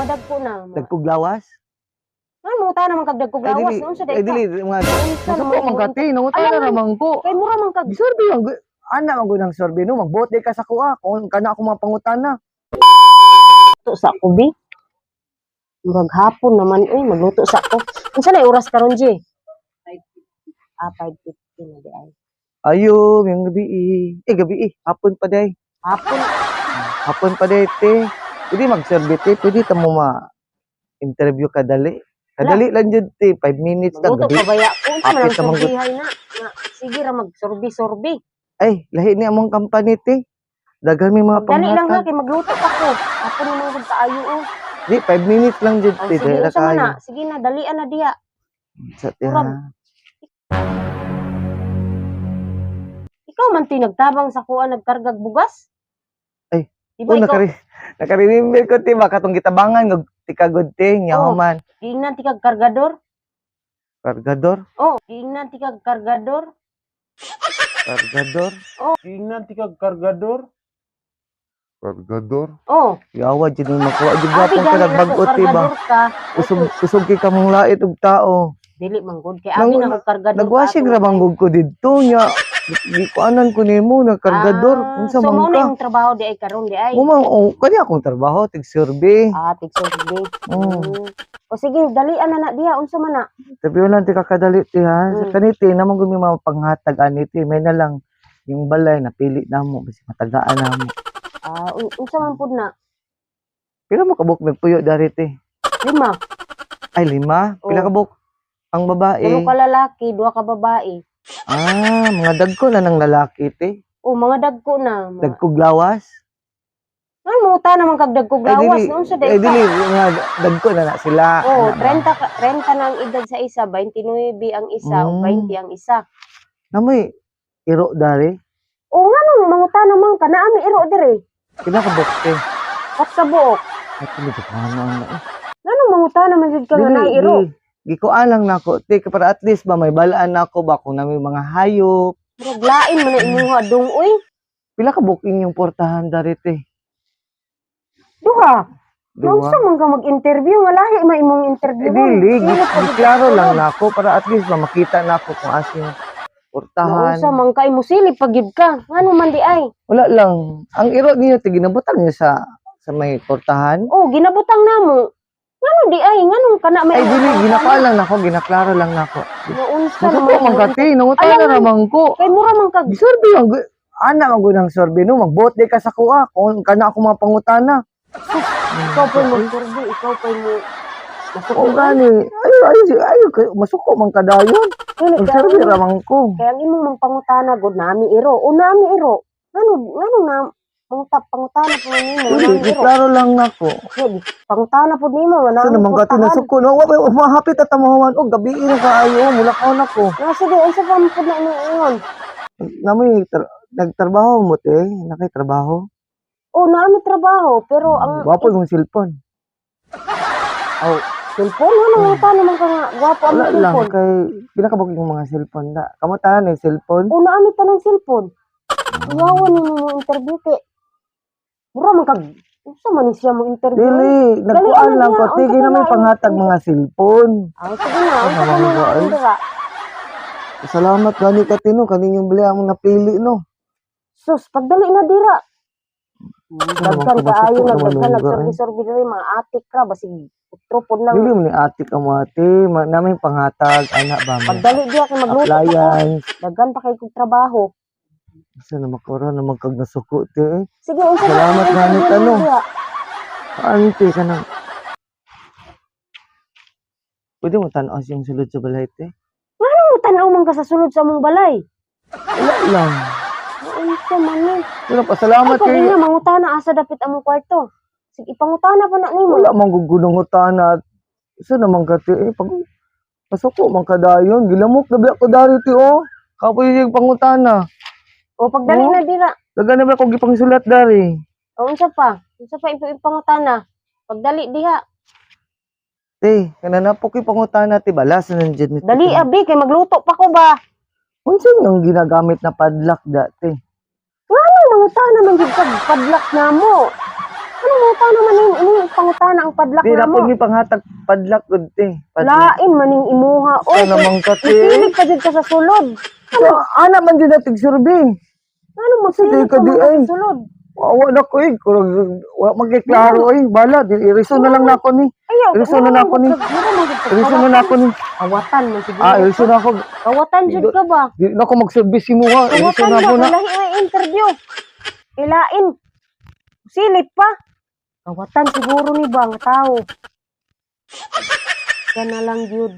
dagko na. Dagkog lawas. Ano ta naman kag dagkog lawas noon sa Ay dili mga masuko man kati nangutan na naman ko. Kay mura man kag Sorbe ang ana man ng sorbe no magbot ka sa kuha kung kana ako mga pangutana. to sa kubi. Murag hapon naman magluto sa ko. Unsa na oras karon Ji? 5:50 na di ay. Ayo, yung gabi gabi hapon pa day. Hapon. Hapon pa day te. Pwede mag-sorbe te, pwede ta mo ma-interview kadali. Kadali lang jud te, 5 minutes ta Luto gabi. pa baya ko unsa man Apit sa ang mga- sorbihay na. Sige ra magsorbi-sorbi. Ay, lahi ni among company te. Daghan may mga Dali lang ha panghatag. kay magluto pa ko. Hapon naman gud kaayo Di 5 minutes lang jud Oh, te, sige, dahil unsa man na? kayo. Sige na, dalian na diha. Sa te Murag. ha. Ikaw man tinagtabang sa kuha nagkargag bugas? Ay, Diba ikaw, Naka-remember ko te ba katong gitabangan ng tikagod te, nyahuman. giingnan ti kag kargador? Kargador, Giingnan ti kag kargador? kargador. Tingnan ti kag kargador. Cargador. Yawa jud mo makuha jud Abi gapon ka gani na nagbag-ot te ba. kargador ka. Kusog kay ka mong lait og tao. Dili man gud kay abi na kargador. Nagwashing ra manggog ko didto nya. Di ko anan ko nimo na kargador. Unsa so mo man na ka? yung trabaho di ay karon di ay. Mo kani akong trabaho tig survey. Tigsurbi. Mm. O sige, dalian na diha unsa man na? Sabi lang ti kakadali ti ha. Sa Mm. kaniti namang gumi mga panghatag aniti may na lang yung balay napili namo basi matagaan namo. Unsa man pud na? Pila mo kabuk puyo dari ti? 5. Ay 5. Pila Oh. kabuk ang babae? 2 ka lalaki, 2 ka babae. Mga dagko na ng lalaki ti. Mga dagko na. Dagkog lawas. Ano ta naman kag dagkog lawas noon sa Ay dayta. dili mga dagko na sila. Ana ba? 30 na ang edad sa isa, 29 ang isa, o 20 ang isa. Namoy iro dari. Nganong manguta naman ka na ami iro dire. Pila kabuk ti? Kat ka buok. At pili ko ano ano. Nganong manguta naman jud ka nga na iro. Gikuan lang nako ti para at least ba may balaan nako ba kung nami mga hayop. Murag lain man na imuha dong uy. Pila ka booking yung portahan dari ti? Duha. Duwa. Unsa man ka mag-interview nga lahi may imong interview. Dili, giklaro lang nako para at least ba makita nako kung asing portahan. Unsa man kay mo silip pagid ka. Ngano man di ay? Wala lang. Ang iro niyo ti ginabutang niyo sa may portahan. Ginabutang namo. Ngano di ay? Nganong kana may Ay dili ginapa lang nako, ginaklaro lang nako. Unsa Masuko naman man kati, nangutan na naman ko. Kay mura man kag Gisorbe ang ana man ng sorbe no, magbot di ka sa kuha kung kana ako mga pangutana. ikaw pa mo survey, ikaw pa mo masuko O gani, ayo masuko man kadayon. Dili, kaya Sorbe ra man ko. Kaya ang imong pangutana gud nami iro. Nami iro. Ngano na pangutana po nimo Dili, nami iro. giklaro lang nako. Pangutana po nimo wala Sa naman kati na suko no, wa mahapit at tamahawan og gabi na kaayo, mulakaw nako. Sige, unsa pa mo pud na ingon? Namoy nagtrabaho mo te, nakay trabaho. Nami trabaho pero ang Wapo yung cellphone. cellphone ano ta naman ka nga gwapo ang Wala lang cellphone. kay pinakabog yung mga cellphone da. Kamuta na yung cellphone? Nami tanang cellphone. Iyawan nimo mo interview kay mura man kag unsa man ni siya mo interview? Dili, nagkuan lang ko. Unsa Tigil na may na panghatag mga cellphone. Sige na, unsa pa Ano man ba, ay? ang dira? Salamat gani katino kaninyong bili ang napili no. Sus, pagdali na dira. Dagkan Naman, kaayo pumasok naman nagdagkan lugar, nagsorbi-sorbi diri mga atik ra basig utropod lang. Dili mo ni ate ka mo ate, namin panghatag anak ba mo. Pagdali diya kay magluto pa ko. Appliance. Daghan pa kay kog trabaho. Isa na makura na magkag nasuko te. Sige, unsa ba Salamat ang gani interview tanong. diha? Ante ka na. Pwede mo tanaw yung sulod sa balay te? Ano tan-aw man ka sa sulod sa mong balay? Wala lang. Unsa man ni? Pero pasalamat Ay, kung kay nga mangutana asa dapit among kwarto. Sige, ipangutana pa na nimo. wala man gugunong utana. Isa naman kati pag pasuko man kadayon, gilamok na biya ko dari ti oh. Kapoy yung pangutana. Pagdali Oh. na dira. Daga na ba kung gipangsulat dari? Unsa pa? Unsa pa ipangutana? Pagdali diha. Te, kanana po ko'y pangutana ti balas na nandiyan nito. Dali abi kay magluto pa ko ba? Unsa yung ginagamit na padlock dati? Ano mangutana man gid kag padlock namo? Ano mo ta naman ini pangutana ang padlak Di na na mo? po ni panghatag padlak gud te. Lain maning imuha. Oy, Ano naman ka te? Ipilit ka dyan ka sa sulod. So, ana man din natig survey. Ano mo, Sige, silit ka kadi mo ay. sa sulod. Wala ko eh. Wala magkiklaro eh. Bala, iriso na lang na ako ni. Ayaw, Iriso na ako ni. Iriso na ako ni. Kawatan mo siguro. Iriso na ako. Kawatan jud ka ba? Di na ako mag-service mo ha. Iriso Kawatan na ba? ako na. Kailahi may interview. Kailain. Silit pa. Kawatan siguro ni bang tao. Yan na lang yun.